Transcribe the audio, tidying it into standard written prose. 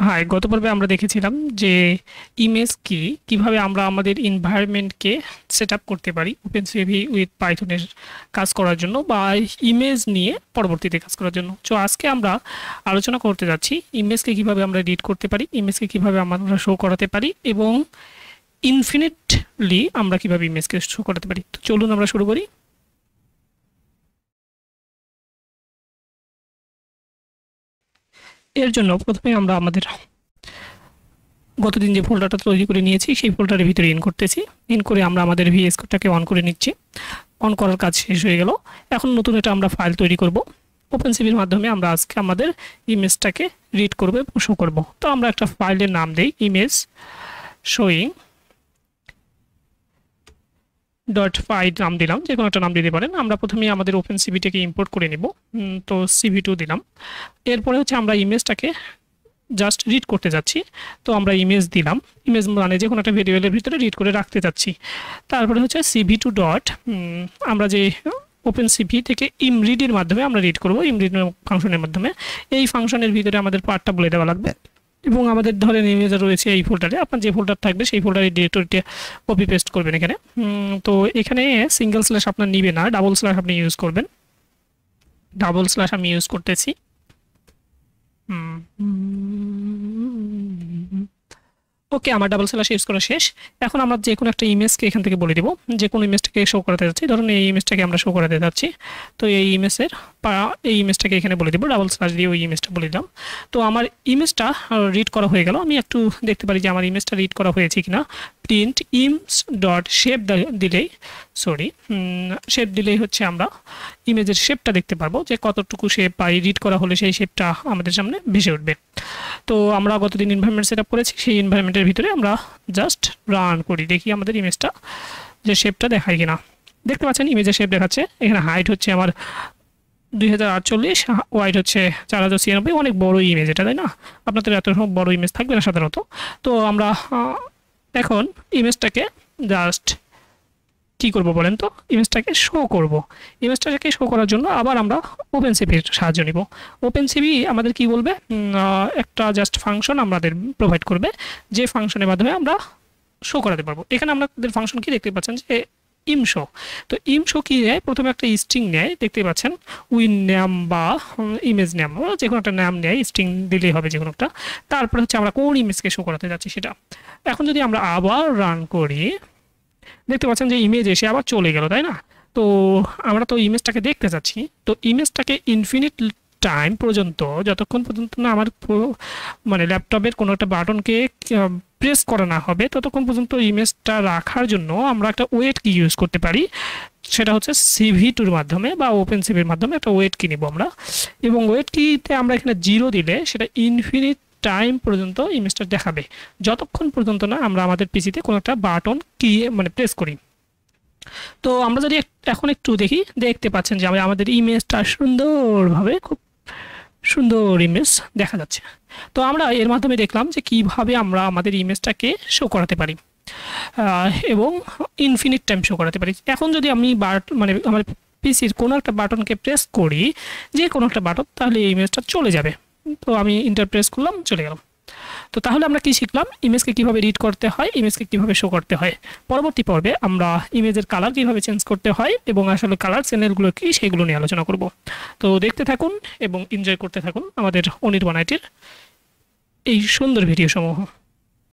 হ্যাঁ, গত পর্বে আমরা দেখেছিলাম যে ইমেজ কি কিভাবে আমরা আমাদের এনভায়রনমেন্টকে সেট আপ করতে পারি ওপেনসিভি উইথ পাইথনের কাজ করার জন্য বা ইমেজ নিয়ে পরবর্তীতে কাজ করার জন্য। তো আজকে আমরা আলোচনা করতে যাচ্ছি ইমেজকে কিভাবে আমরা এডিট করতে পারি, ইমেজকে কিভাবে আমরা শো করাতে পারি এবং ইনফিনিটলি আমরা কিভাবে ইমেজকে শো করাতে পারি। তো চলুন আমরা শুরু করি। এর জন্য প্রথমে আমরা আমাদের গতদিন যে ফোল্ডারটা তৈরি করে নিয়েছি সেই ফোল্ডারের ভিতরে ইন করতেছি। ইন করে আমরা আমাদের ভিএস কোডটাকে অন করে নিচ্ছি। অন করার কাজ শেষ হয়ে গেল। এখন নতুন এটা আমরা ফাইল তৈরি করব। ওপেনসিভির মাধ্যমে আমরা আজকে আমাদের ইমেজটাকে রিড করব এবং শো করব। তো আমরা একটা ফাইলের নাম দেই ইমেজ শোয়িং ডট ফাইল নাম দিলাম, যে কোনো একটা নাম দিতে পারেন। আমরা প্রথমে আমাদের ওপেন সিভিটাকে ইম্পোর্ট করে নিব। তো CV2 দিলাম। এরপরে হচ্ছে আমরা ইমেজটাকে জাস্ট রিড করতে যাচ্ছি। তো আমরা ইমেজ দিলাম, ইমেজ মানে যে কোনো একটা ভেরিয়েবলের ভিতরে রিড করে রাখতে যাচ্ছি। তারপরে হচ্ছে CV2 ডট আমরা যে ওপেন সিভি থেকে ইমরিডের মাধ্যমে আমরা রিড করব, ইমরিড ফাংশনের মাধ্যমে। এই ফাংশনের ভিতরে আমাদের পার্টটা বলে দেওয়া লাগবে এবং আমাদের ধরেন ইমেজ রয়েছে এই ফোল্ডারে। আপনার যে ফোল্ডার থাকবে সেই ফোল্ডারের ডিরেক্টরিটা কপি পেস্ট করবেন এখানে। তো এখানে সিঙ্গেল স্ল্যাশ আপনার নিবে না, ডাবল স্ল্যাশ আপনি ইউজ করবেন। ডাবল স্ল্যাশ আমি ইউজ করতেছি। ওকে, আমার ডাবল স্ল্যাশ ইউজ করা শেষ। এখন আমরা যে কোনো একটা ইমেজকে এখান থেকে বলে দিব, যে কোনো ইমেজটাকে শো করাতে যাচ্ছি। ধরুন এই ইমেজটাকে আমরা শো করাতে যাচ্ছি। তো এই ইমেজটাকে এখানে বলে দিব, ডাবল স্ল্যাশ দিয়ে ওই ইমেজটা বলে দিলাম। তো আমার ইমেজটা রিড করা হয়ে গেল। আমি একটু দেখতে পারি যে আমার ইমেজটা রিড করা হয়েছে কিনা। প্রিন্ট ইমস ডট শেপ দিলেই শেপ দিলেই হচ্ছে আমরা ইমেজের শেপটা দেখতে পারবো, যে কতটুকু শেপ বা রিড করা হলে সেই শেপটা আমাদের সামনে ভেসে উঠবে। তো আমরা গতদিন এনভায়রনমেন্ট সেট আপ করেছি, সেই এনভায়রনমেন্টের ভিতরে আমরা জাস্ট রান করি, দেখি আমাদের ইমেজটা যে শেপটা দেখায় কিনা। দেখতে পাচ্ছেন ইমেজের শেপ দেখাচ্ছে। এখানে হাইট হচ্ছে আমার 2048, ওয়াইড হচ্ছে 4096। অনেক বড় ইমেজ এটা, তাই না? আপনাদের এত বড় ইমেজ থাকবে না সাধারণত। তো আমরা এখন ইমেজটাকে জাস্ট কি করব বলেন তো, ইমেজটাকে শো করব। ইমেজটাকে শো করার জন্য আবার আমরা ওপেনসিভির সাহায্য নিব। ওপেনসিভি আমাদের কি বলবে, একটা জাস্ট ফাংশন আমাদের প্রোভাইড করবে, যে ফাংশনের মাধ্যমে আমরা শো করাতে পারবো। এখানে আমাদের ফাংশন কি দেখতে পাচ্ছেন যে ইমশো। তো ইমশো কি নেয়, প্রথমে একটা স্ট্রিং নেয়, দেখতে পাচ্ছেন উইন নাম বা ইমেজ নাম, যে কোনো একটা নাম নেয়, স্ট্রিং দিলেই হবে যে কোনো একটা। তারপরে হচ্ছে আমরা কোন ইমেজকে শো করাতে যাচ্ছি সেটা। এখন যদি আমরা আবার রান করি, দেখতে পাচ্ছেন যে ইমেজ এসে আবার চলে গেল, তাই না? তো আমরা তো ইমেজটাকে দেখতে চাচ্ছি। তো ইমেজটাকে ইনফিনিট টাইম পর্যন্ত, যতক্ষণ পর্যন্ত না আমার মানে ল্যাপটপের কোনো একটা বাটনকে প্রেস করা না হবে, ততক্ষণ পর্যন্ত ইমেজটা রাখার জন্য আমরা একটা ওয়েট কি ইউজ করতে পারি। সেটা হচ্ছে CV2 মাধ্যমে বা ওপেন সিভির মাধ্যমে একটা ওয়েট কি নিব আমরা। এবং ওয়েট কিতে আমরা এখানে 0 দিলে সেটা ইনফিনিট টাইম পর্যন্ত ইমেজটা দেখাবে, যতক্ষণ পর্যন্ত না আমরা আমাদের পিসিতে কোনো একটা বাটন কি মানে প্রেস করি। তো আমরা যদি এখন একটু দেখি, দেখতে পাচ্ছেন যে আমাদের ইমেজটা সুন্দরভাবে, খুব সুন্দর ইমেজ দেখা যাচ্ছে। তো আমরা এর মাধ্যমে দেখলাম যে কিভাবে আমরা আমাদের ইমেজটাকে শো করাতে পারি এবং ইনফিনিট টাইম শো করাতে পারি। এখন যদি আমি মানে আমার পিসির কোনো একটা বাটনকে প্রেস করি, যে কোনো একটা বাটন, তাহলে এই ইমেজটা চলে যাবে। তো আমি ইন্টার প্রেস করলাম, চলে গেলাম। তো তাহলে আমরা কি শিখলাম, ইমেজকে কিভাবে রিড করতে হয়, ইমেজকে কিভাবে শো করতে হয়। পরবর্তী পর্বে আমরা ইমেজের কালার কিভাবে চেঞ্জ করতে হয় এবং আসলে কালার চ্যানেলগুলো কি সেগুলো নিয়ে আলোচনা করব। তো দেখতে থাকুন এবং এনজয় করতে থাকুন আমাদের অনির্বাণ আইটির এই সুন্দর ভিডিও সমূহ।